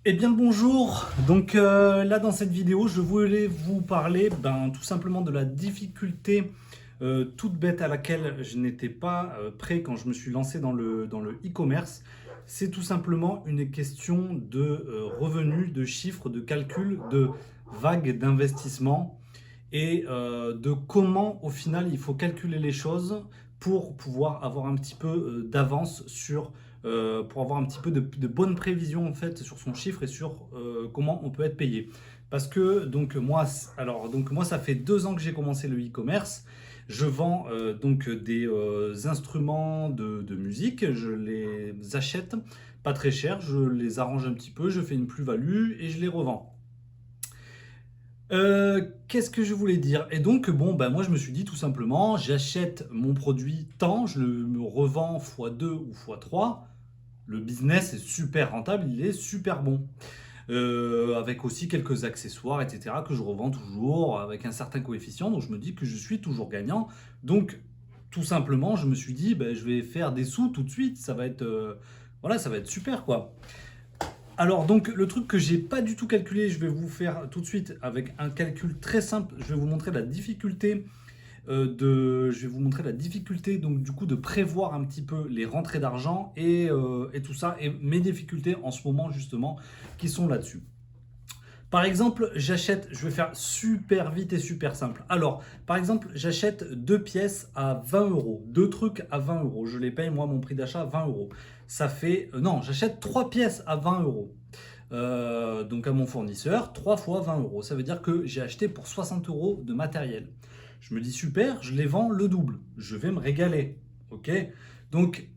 Eh bien le bonjour, donc là dans cette vidéo je voulais vous parler tout simplement de la difficulté toute bête à laquelle je n'étais pas prêt quand je me suis lancé dans le e-commerce. C'est tout simplement une question de revenus, de chiffres, de calcul, de vagues d'investissement et de comment au final il faut calculer les choses pour pouvoir avoir un petit peu d'avance pour avoir un petit peu de bonnes prévisions en fait sur son chiffre et sur comment on peut être payé. Parce que donc moi ça fait 2 ans que j'ai commencé le e-commerce. Je vends donc des instruments de musique, je les achète pas très cher, je les arrange un petit peu, je fais une plus-value et je les revends. Qu'est-ce que je voulais dire? Et donc, bon, moi, je me suis dit tout simplement, j'achète mon produit tant, je le me revends x2 ou x3. Le business est super rentable, il est super bon. Avec aussi quelques accessoires, etc., que je revends toujours avec un certain coefficient. Donc, je me dis que je suis toujours gagnant. Donc, tout simplement, je me suis dit, je vais faire des sous tout de suite. Ça va être, voilà, ça va être super, quoi. Alors donc le truc que j'ai pas du tout calculé, je vais vous faire tout de suite avec un calcul très simple. Je vais vous montrer la difficulté je vais vous montrer la difficulté donc du coup de prévoir un petit peu les rentrées d'argent et tout ça et mes difficultés en ce moment justement qui sont là-dessus. Par exemple, je vais faire super vite et super simple. Alors, par exemple, j'achète 2 pièces à 20 euros, 2 trucs à 20 euros. Je les paye, moi, mon prix d'achat à 20 euros. Ça fait, non, j'achète 3 pièces à 20 euros. Donc à mon fournisseur, 3 fois 20 euros. Ça veut dire que j'ai acheté pour 60 euros de matériel. Je me dis super, je les vends le double. Je vais me régaler. Ok. Donc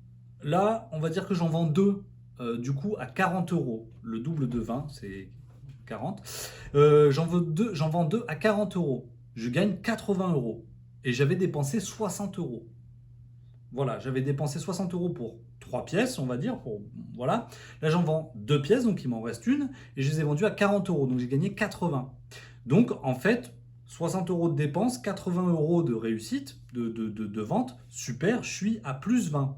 là, on va dire que j'en vends deux, du coup, à 40 euros. Le double de 20, c'est 40. J'en vends deux à 40 euros. Je gagne 80 euros. Et j'avais dépensé 60 euros. Voilà, j'avais dépensé 60 euros pour 3 pièces, on va dire. Voilà. Là, j'en vends 2 pièces, donc il m'en reste une. Et je les ai vendues à 40 euros. Donc j'ai gagné 80. Donc en fait, 60 euros de dépenses, 80 euros de réussite, de vente. Super, je suis à plus 20.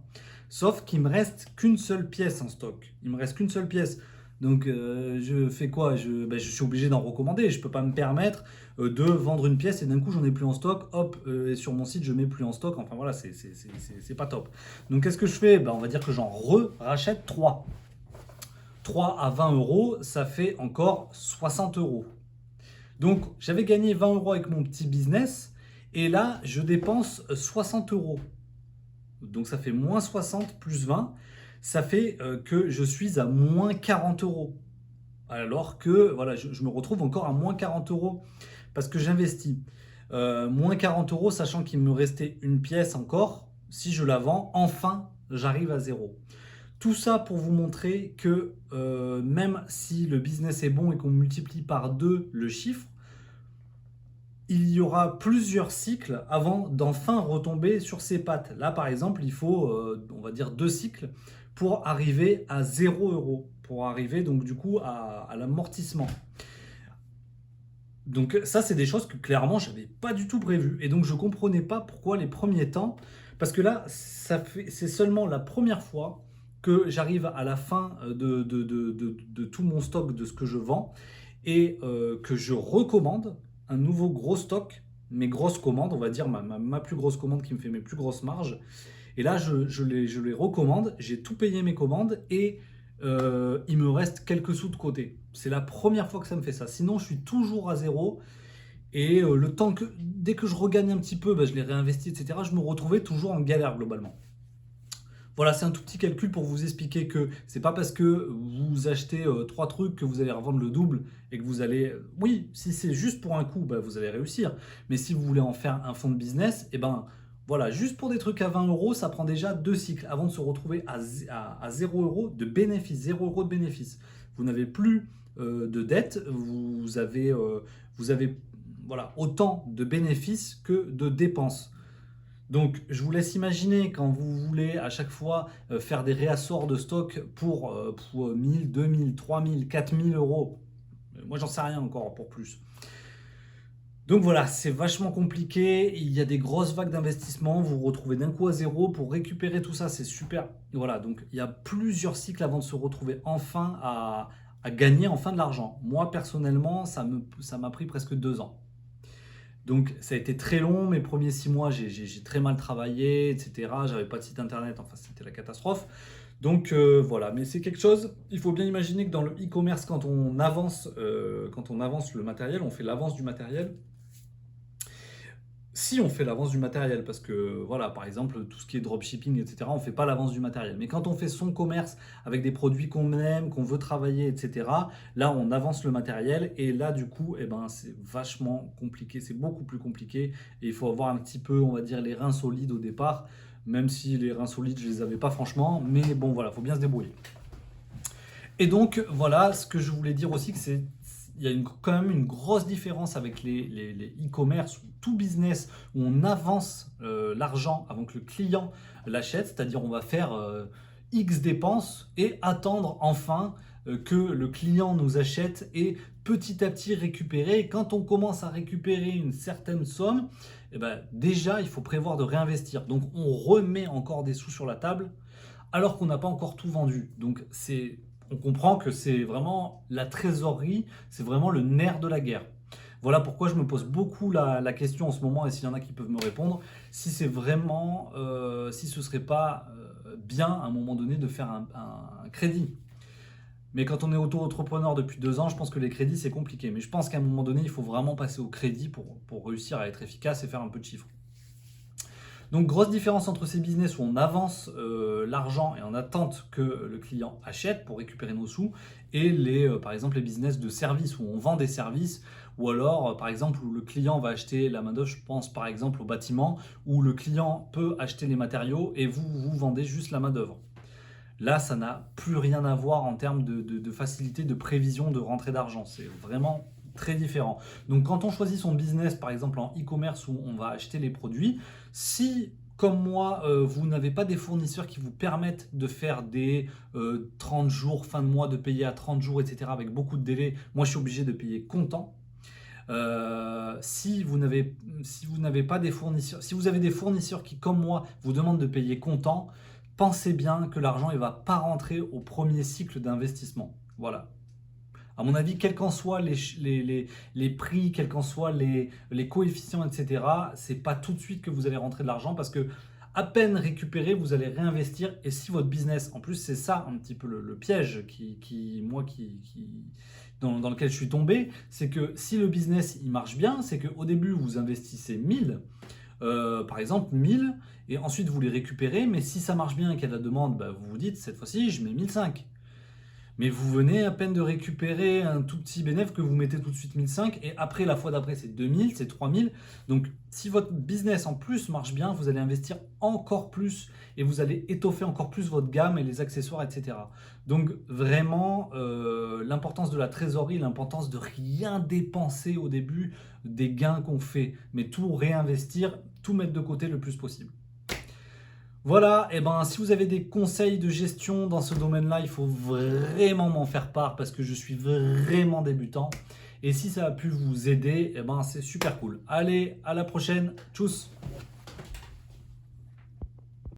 Sauf qu'il me reste qu'une seule pièce en stock. Il me reste qu'une seule pièce. Donc je fais quoi? Je suis obligé d'en recommander. Je ne peux pas me permettre de vendre une pièce et d'un coup j'en ai plus en stock. Hop, et sur mon site je mets plus en stock. Enfin voilà, c'est pas top. Donc qu'est-ce que je fais? On va dire que j'en rachète 3. 3 à 20 euros, ça fait encore 60 euros. Donc j'avais gagné 20 euros avec mon petit business et là je dépense 60 euros. Donc ça fait moins 60 plus 20. Ça fait que je suis à moins 40 euros. Alors que voilà, je me retrouve encore à moins 40 euros parce que j'investis. Moins 40 euros, sachant qu'il me restait une pièce encore. Si je la vends, enfin, j'arrive à zéro. Tout ça pour vous montrer que même si le business est bon et qu'on multiplie par 2 le chiffre, il y aura plusieurs cycles avant d'enfin retomber sur ses pattes. Là, par exemple, il faut, on va dire, 2 cycles pour arriver à 0 euros, pour arriver donc du coup à l'amortissement. Donc ça, c'est des choses que clairement, je n'avais pas du tout prévues. Et donc, je ne comprenais pas pourquoi les premiers temps, parce que là, c'est seulement la première fois que j'arrive à la fin de tout mon stock, de ce que je vends, et que je recommande un nouveau gros stock, mes grosses commandes, on va dire ma plus grosse commande qui me fait mes plus grosses marges. Et là, je les recommande, j'ai tout payé mes commandes et il me reste quelques sous de côté. C'est la première fois que ça me fait ça. Sinon, je suis toujours à zéro. Et dès que je regagne un petit peu, je les réinvestis, etc., je me retrouvais toujours en galère globalement. Voilà, c'est un tout petit calcul pour vous expliquer que c'est pas parce que vous achetez 3 trucs que vous allez revendre le double et que vous allez. Oui, si c'est juste pour un coup, vous allez réussir. Mais si vous voulez en faire un fonds de business, voilà, juste pour des trucs à 20 euros, ça prend déjà 2 cycles avant de se retrouver à 0 euros de bénéfice. 0 euros de bénéfice. Vous n'avez plus de dette, vous avez voilà, autant de bénéfices que de dépenses. Donc, je vous laisse imaginer quand vous voulez à chaque fois faire des réassorts de stock pour 1000, 2000, 3000, 4000 euros. Moi, j'en sais rien encore pour plus. Donc voilà, c'est vachement compliqué. Il y a des grosses vagues d'investissement. Vous vous retrouvez d'un coup à zéro pour récupérer tout ça. C'est super. Voilà, donc il y a plusieurs cycles avant de se retrouver enfin à gagner enfin de l'argent. Moi, personnellement, ça m'a pris presque 2 ans. Donc, ça a été très long. Mes premiers 6 mois, j'ai très mal travaillé, etc. J'avais pas de site internet. Enfin, c'était la catastrophe. Donc, voilà. Mais c'est quelque chose, il faut bien imaginer que dans le e-commerce, quand on avance le matériel, on fait l'avance du matériel. Si on fait l'avance du matériel, parce que voilà, par exemple, tout ce qui est dropshipping, etc., on ne fait pas l'avance du matériel. Mais quand on fait son commerce avec des produits qu'on aime, qu'on veut travailler, etc., là, on avance le matériel et là, du coup, eh ben, c'est vachement compliqué, c'est beaucoup plus compliqué et il faut avoir un petit peu, on va dire, les reins solides au départ, même si les reins solides, je les avais pas franchement, mais bon, voilà, il faut bien se débrouiller. Et donc, voilà, ce que je voulais dire aussi, que c'est il y a quand même une grosse différence avec les e-commerce ou tout business où on avance l'argent avant que le client l'achète, c'est-à-dire on va faire X dépenses et attendre enfin que le client nous achète et petit à petit récupérer. Et quand on commence à récupérer une certaine somme, eh ben, déjà il faut prévoir de réinvestir. Donc on remet encore des sous sur la table alors qu'on n'a pas encore tout vendu. Donc on comprend que c'est vraiment la trésorerie, c'est vraiment le nerf de la guerre. Voilà pourquoi je me pose beaucoup la question en ce moment, et s'il y en a qui peuvent me répondre, si c'est vraiment, si ce serait pas bien à un moment donné de faire un crédit. Mais quand on est auto-entrepreneur depuis 2 ans, je pense que les crédits c'est compliqué. Mais je pense qu'à un moment donné, il faut vraiment passer au crédit pour réussir à être efficace et faire un peu de chiffre. Donc grosse différence entre ces business où on avance l'argent et en attente que le client achète pour récupérer nos sous et par exemple les business de service où on vend des services ou alors par exemple où le client va acheter la main-d'œuvre, je pense par exemple au bâtiment où le client peut acheter les matériaux et vous vendez juste la main-d'œuvre. Là, ça n'a plus rien à voir en termes de facilité, de prévision de rentrée d'argent. C'est vraiment très différent. Donc quand on choisit son business, par exemple en e-commerce où on va acheter les produits, si comme moi, vous n'avez pas des fournisseurs qui vous permettent de faire des 30 jours, fin de mois, de payer à 30 jours, etc., avec beaucoup de délais, moi je suis obligé de payer comptant. Si vous n'avez pas des fournisseurs, si vous avez des fournisseurs qui, comme moi, vous demandent de payer comptant, pensez bien que l'argent ne va pas rentrer au premier cycle d'investissement. Voilà. À mon avis, quels qu'en soient les prix, quels qu'en soient les coefficients, etc., c'est pas tout de suite que vous allez rentrer de l'argent parce que à peine récupéré, vous allez réinvestir. Et si votre business, en plus, c'est ça un petit peu le piège dans lequel je suis tombé, c'est que si le business il marche bien, c'est qu'au début, vous investissez 1000, par exemple 1000, et ensuite vous les récupérez. Mais si ça marche bien et qu'il y a de la demande, bah, vous vous dites cette fois-ci, je mets 1005. Mais vous venez à peine de récupérer un tout petit bénéfice que vous mettez tout de suite 1005 et après la fois d'après c'est 2000, c'est 3000. Donc si votre business en plus marche bien, vous allez investir encore plus et vous allez étoffer encore plus votre gamme et les accessoires, etc. Donc vraiment l'importance de la trésorerie, l'importance de rien dépenser au début des gains qu'on fait, mais tout réinvestir, tout mettre de côté le plus possible. Voilà, et ben si vous avez des conseils de gestion dans ce domaine-là, il faut vraiment m'en faire part parce que je suis vraiment débutant. Et si ça a pu vous aider, et ben c'est super cool. Allez, à la prochaine. Tchuss!